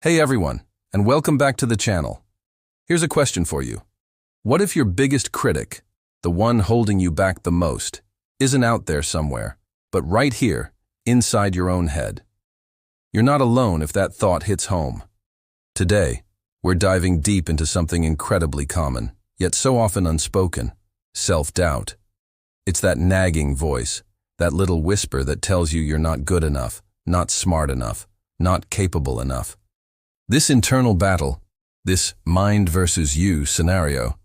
Hey everyone, and welcome back to the channel. Here's a question for you. What if your biggest critic, the one holding you back the most, isn't out there somewhere, but right here, inside your own head? You're not alone if that thought hits home. Today, we're diving deep into something incredibly common, yet so often unspoken: self-doubt. It's that nagging voice, that little whisper that tells you you're not good enough, not smart enough, not capable enough. This internal battle, this mind versus you scenario,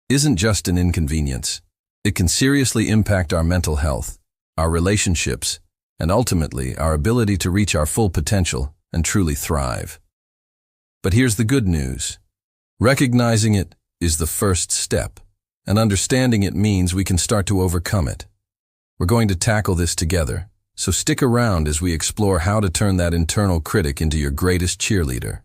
isn't just an inconvenience. It can seriously impact our mental health, our relationships, and ultimately our ability to reach our full potential and truly thrive. But here's the good news. Recognizing it is the first step, and understanding it means we can start to overcome it. We're going to tackle this together, so stick around as we explore how to turn that internal critic into your greatest cheerleader.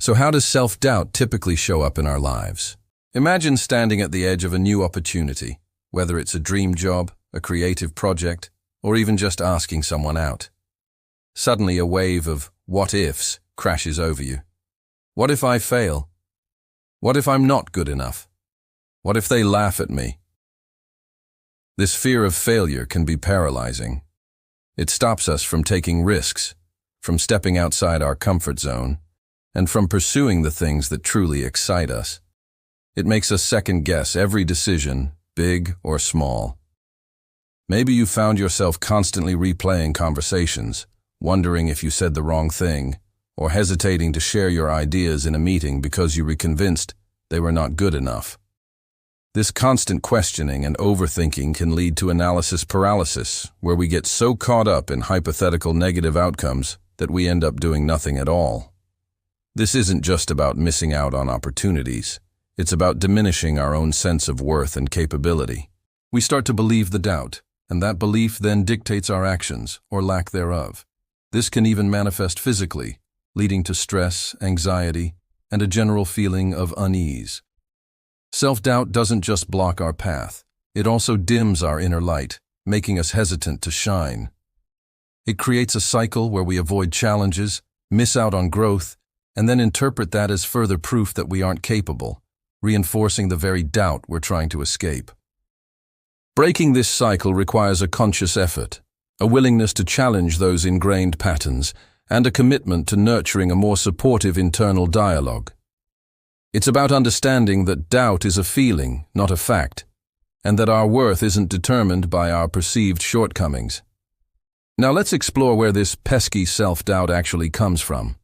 So how does self-doubt typically show up in our lives? Imagine standing at the edge of a new opportunity, whether it's a dream job, a creative project, or even just asking someone out. Suddenly a wave of what-ifs crashes over you. What if I fail? What if I'm not good enough? What if they laugh at me? This fear of failure can be paralyzing. It stops us from taking risks, from stepping outside our comfort zone, and from pursuing the things that truly excite us. It makes us second-guess every decision, big or small. Maybe you found yourself constantly replaying conversations, wondering if you said the wrong thing, or hesitating to share your ideas in a meeting because you were convinced they were not good enough. This constant questioning and overthinking can lead to analysis paralysis, where we get so caught up in hypothetical negative outcomes that we end up doing nothing at all. This isn't just about missing out on opportunities. It's about diminishing our own sense of worth and capability. We start to believe the doubt, and that belief then dictates our actions, or lack thereof. This can even manifest physically, leading to stress, anxiety, and a general feeling of unease. Self-doubt doesn't just block our path. It also dims our inner light, making us hesitant to shine. It creates a cycle where we avoid challenges, miss out on growth, and then interpret that as further proof that we aren't capable, reinforcing the very doubt we're trying to escape. Breaking this cycle requires a conscious effort, a willingness to challenge those ingrained patterns, and a commitment to nurturing a more supportive internal dialogue. It's about understanding that doubt is a feeling, not a fact, and that our worth isn't determined by our perceived shortcomings. Now let's explore where this pesky self-doubt actually comes from.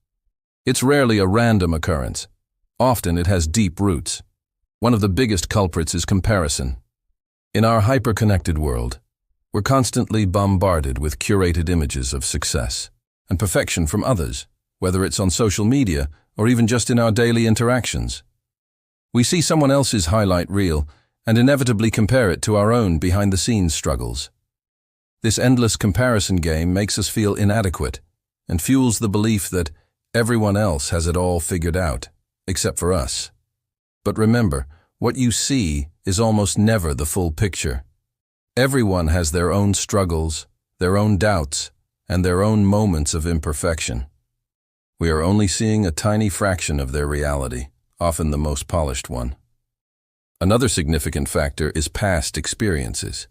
It's rarely a random occurrence. Often it has deep roots. One of the biggest culprits is comparison. In our hyper-connected world, we're constantly bombarded with curated images of success and perfection from others, whether it's on social media or even just in our daily interactions. We see someone else's highlight reel and inevitably compare it to our own behind-the-scenes struggles. This endless comparison game makes us feel inadequate and fuels the belief that everyone else has it all figured out, except for us. But remember, what you see is almost never the full picture. Everyone has their own struggles, their own doubts, and their own moments of imperfection. We are only seeing a tiny fraction of their reality, often the most polished one. Another significant factor is past experiences.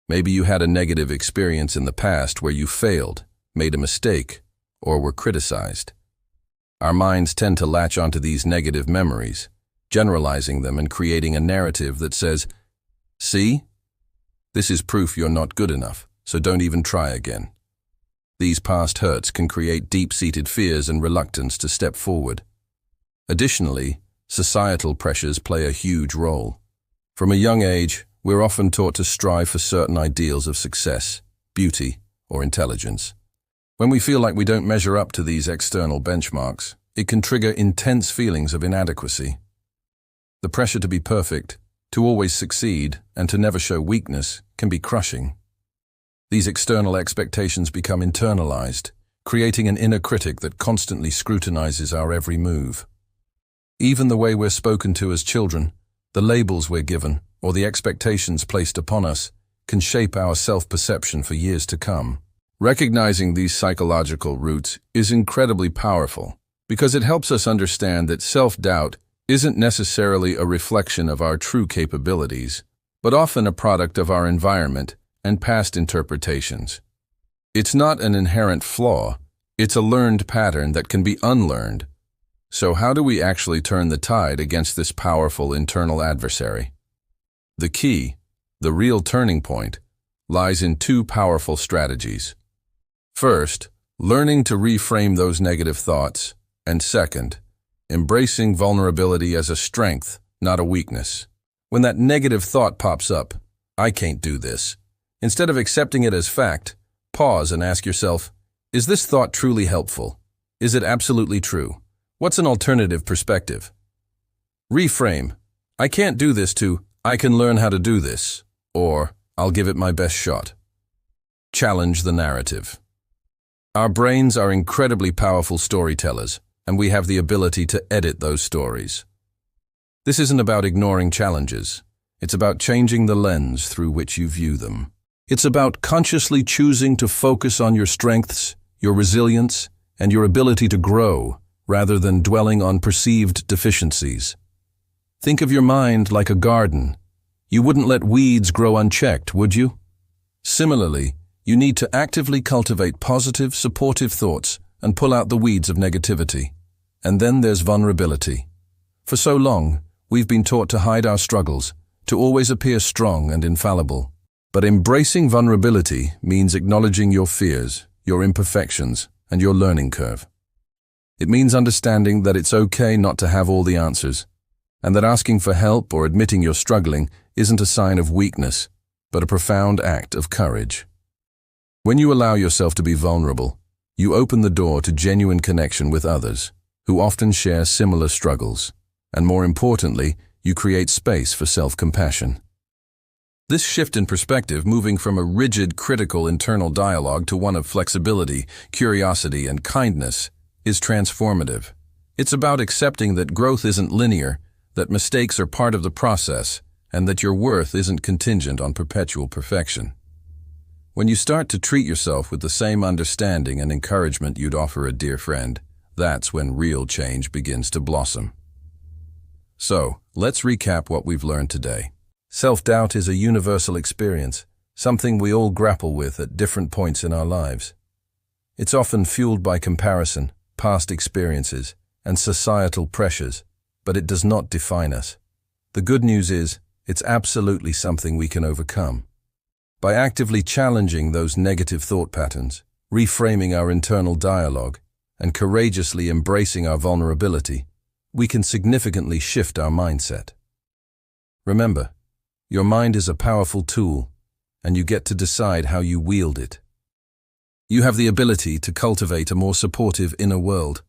Maybe you had a negative experience in the past where you failed, made a mistake, or were criticized. Our minds tend to latch onto these negative memories, generalizing them and creating a narrative that says, "See? This is proof you're not good enough, so don't even try again." These past hurts can create deep-seated fears and reluctance to step forward. Additionally, societal pressures play a huge role. From a young age, we're often taught to strive for certain ideals of success, beauty, or intelligence. When we feel like we don't measure up to these external benchmarks, it can trigger intense feelings of inadequacy. The pressure to be perfect, to always succeed, and to never show weakness can be crushing. These external expectations become internalized, creating an inner critic that constantly scrutinizes our every move. Even the way we're spoken to as children, the labels we're given, or the expectations placed upon us, can shape our self-perception for years to come. Recognizing these psychological roots is incredibly powerful because it helps us understand that self-doubt isn't necessarily a reflection of our true capabilities, but often a product of our environment and past interpretations. It's not an inherent flaw, it's a learned pattern that can be unlearned. So how do we actually turn the tide against this powerful internal adversary? The key, the real turning point, lies in two powerful strategies. First, learning to reframe those negative thoughts, and second, embracing vulnerability as a strength, not a weakness. When that negative thought pops up, "I can't do this," instead of accepting it as fact, pause and ask yourself, is this thought truly helpful? Is it absolutely true? What's an alternative perspective? Reframe, "I can't do this" to "I can learn how to do this," or "I'll give it my best shot." Challenge the narrative. Our brains are incredibly powerful storytellers, and we have the ability to edit those stories. This isn't about ignoring challenges. It's about changing the lens through which you view them. It's about consciously choosing to focus on your strengths, your resilience, and your ability to grow, rather than dwelling on perceived deficiencies. Think of your mind like a garden. You wouldn't let weeds grow unchecked, would you? Similarly, you need to actively cultivate positive, supportive thoughts and pull out the weeds of negativity. And then there's vulnerability. For so long, we've been taught to hide our struggles, to always appear strong and infallible. But embracing vulnerability means acknowledging your fears, your imperfections, and your learning curve. It means understanding that it's okay not to have all the answers, and that asking for help or admitting you're struggling isn't a sign of weakness, but a profound act of courage. When you allow yourself to be vulnerable, you open the door to genuine connection with others, who often share similar struggles, and more importantly, you create space for self-compassion. This shift in perspective, moving from a rigid, critical internal dialogue to one of flexibility, curiosity, and kindness, is transformative. It's about accepting that growth isn't linear, that mistakes are part of the process, and that your worth isn't contingent on perpetual perfection. When you start to treat yourself with the same understanding and encouragement you'd offer a dear friend, that's when real change begins to blossom. So, let's recap what we've learned today. Self-doubt is a universal experience, something we all grapple with at different points in our lives. It's often fueled by comparison, past experiences, and societal pressures, but it does not define us. The good news is, it's absolutely something we can overcome. By actively challenging those negative thought patterns, reframing our internal dialogue, and courageously embracing our vulnerability, we can significantly shift our mindset. Remember, your mind is a powerful tool, and you get to decide how you wield it. You have the ability to cultivate a more supportive inner world,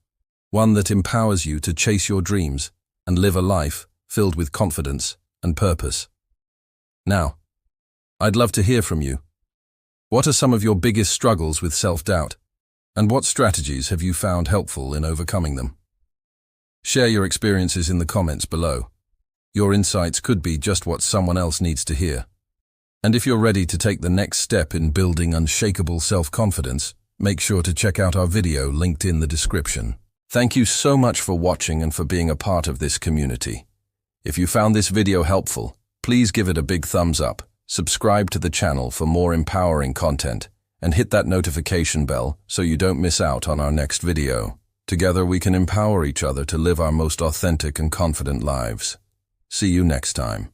one that empowers you to chase your dreams and live a life filled with confidence and purpose. Now, I'd love to hear from you. What are some of your biggest struggles with self-doubt, and what strategies have you found helpful in overcoming them? Share your experiences in the comments below. Your insights could be just what someone else needs to hear. And if you're ready to take the next step in building unshakable self-confidence, make sure to check out our video linked in the description. Thank you so much for watching and for being a part of this community. If you found this video helpful, please give it a big thumbs up, subscribe to the channel for more empowering content, and hit that notification bell so you don't miss out on our next video. Together we can empower each other to live our most authentic and confident lives. See you next time.